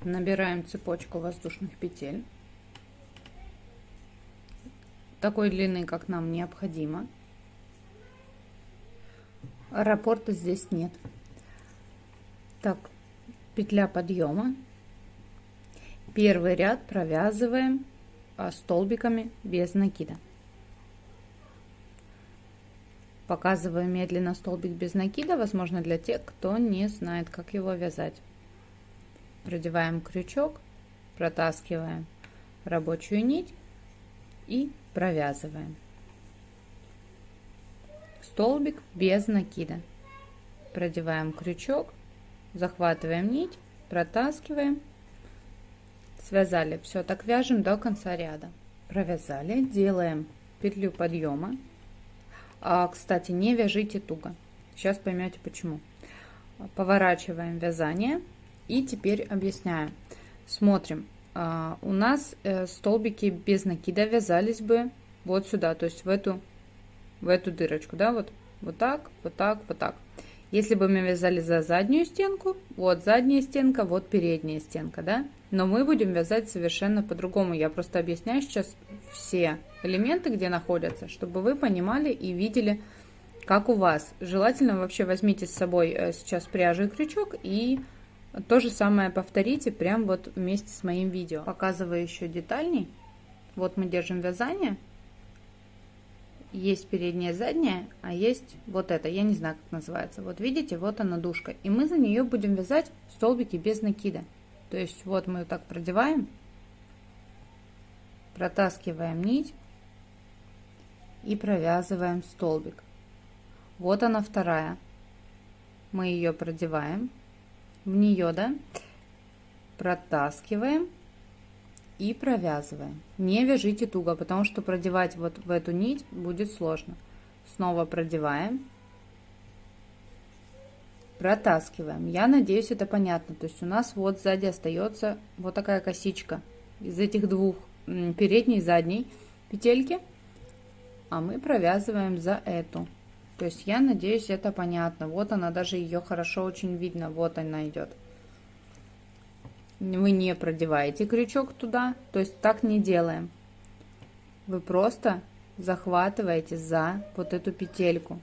Набираем цепочку воздушных петель такой длины, как нам необходимо. Раппорта здесь нет. Так, петля подъема. Первый ряд провязываем столбиками без накида. Показываю медленно столбик без накида, возможно, для тех, кто не знает, как его вязать. Продеваем крючок, протаскиваем рабочую нить и провязываем. Столбик без накида. Продеваем крючок, захватываем нить, протаскиваем, связали. Все, так вяжем до конца ряда. Провязали, делаем петлю подъема. Кстати, не вяжите туго. Сейчас поймете почему. Поворачиваем вязание и теперь объясняю. Смотрим. У нас столбики без накида вязались бы вот сюда, то есть в эту дырочку, да, вот так, вот так, вот так. Если бы мы вязали за заднюю стенку, вот задняя стенка, вот передняя стенка, да, но мы будем вязать совершенно по-другому. Я просто объясняю сейчас все элементы, где находятся, чтобы вы понимали и видели, как у вас. Желательно вообще возьмите с собой сейчас пряжу и крючок и то же самое повторите прям вот вместе с моим видео. Показываю еще детальней. Вот мы держим вязание. Есть передняя, задняя, а есть вот это. Я не знаю, как называется. Вот видите, вот она дужка. И мы за нее будем вязать столбики без накида. То есть вот мы вот так продеваем, протаскиваем нить и провязываем столбик. Вот она вторая. Мы ее продеваем в нее, да, протаскиваем и провязываем. Не вяжите туго, потому что продевать вот в эту нить будет сложно. Снова продеваем, протаскиваем. Я надеюсь, это понятно. То есть у нас вот сзади остается вот такая косичка из этих двух, передней и задней петельки, а мы провязываем за эту. То есть я надеюсь, это понятно. Вот она, даже ее хорошо очень видно. Вот она идет. Вы не продеваете крючок туда, то есть так не делаем. Вы просто захватываете за вот эту петельку.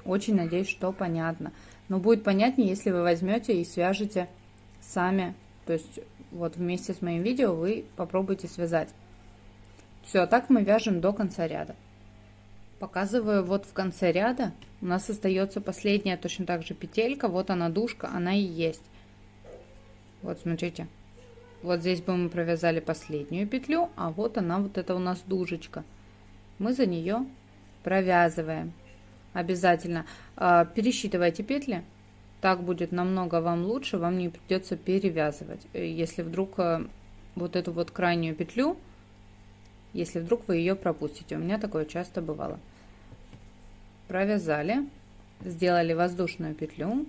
Очень надеюсь, что понятно. Но будет понятнее, если вы возьмете и свяжете сами. То есть вот вместе с моим видео вы попробуйте связать. Все, так мы вяжем до конца ряда. Показываю, вот в конце ряда у нас остается последняя точно так же петелька. Вот она дужка, она и есть. Вот смотрите, вот здесь бы мы провязали последнюю петлю, а вот она, вот это у нас дужечка. Мы за нее провязываем. Обязательно пересчитывайте петли, так будет намного вам лучше, вам не придется перевязывать. Если вдруг вот эту вот крайнюю петлю, если вдруг вы ее пропустите, у меня такое часто бывало. Провязали, сделали воздушную петлю,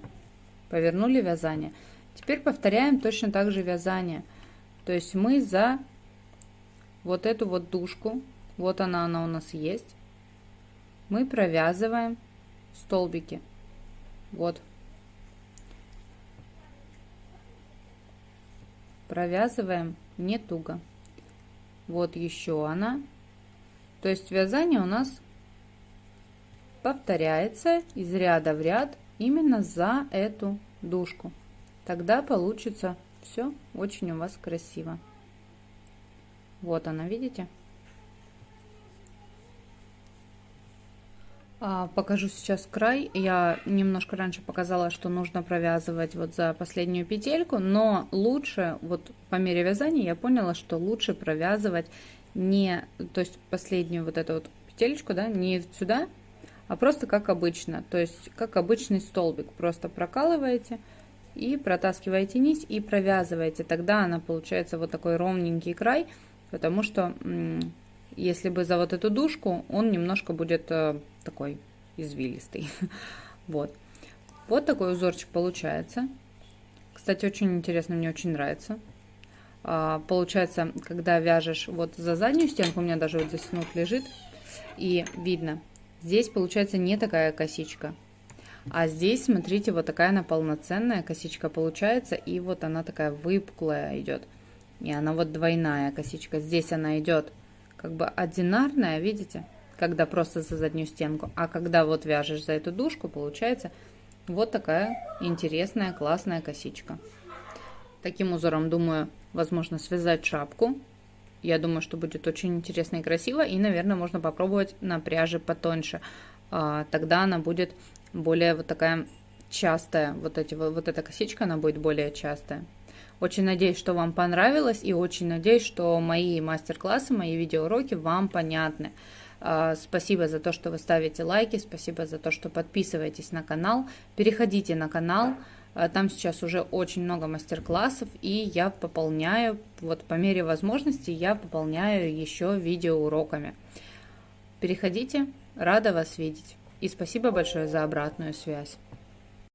повернули вязание. Теперь повторяем точно так же вязание. То есть мы за вот эту вот дужку, вот она у нас есть, мы провязываем столбики. Вот. Провязываем не туго. Вот еще она. То есть вязание у нас повторяется из ряда в ряд именно за эту дужку. Тогда получится все очень у вас красиво. Вот она, видите? Покажу сейчас край. Я немножко раньше показала, что нужно провязывать вот за последнюю петельку, но лучше, вот по мере вязания я поняла, что лучше провязывать не, то есть последнюю вот эту вот петелечку, да, не сюда, а просто как обычно, то есть как обычный столбик. Просто прокалываете и протаскиваете нить и провязываете. Тогда она получается вот такой ровненький край, потому что если бы за вот эту дужку, он немножко будет такой извилистый. Вот. Вот такой узорчик получается. Кстати, очень интересно, мне очень нравится. Получается, когда вяжешь вот за заднюю стенку, у меня даже вот здесь снуд лежит, и видно, здесь получается не такая косичка. А здесь, смотрите, вот такая она полноценная косичка получается, и вот она такая выпуклая идет. И она вот двойная косичка. Здесь она идет как бы одинарная, видите, когда просто за заднюю стенку. А когда вот вяжешь за эту дужку, получается вот такая интересная, классная косичка. Таким узором, думаю, возможно связать шапку. Я думаю, что будет очень интересно и красиво. И, наверное, можно попробовать на пряже потоньше. Тогда она будет более вот такая частая. Вот эта косичка, она будет более частая. Очень надеюсь, что вам понравилось. И очень надеюсь, что мои мастер-классы, мои видеоуроки вам понятны. Спасибо за то, что вы ставите лайки. Спасибо за то, что подписываетесь на канал. Переходите на канал. Там сейчас уже очень много мастер-классов, и я пополняю, вот по мере возможности, я пополняю еще видеоуроками. Переходите, рада вас видеть. И спасибо большое за обратную связь.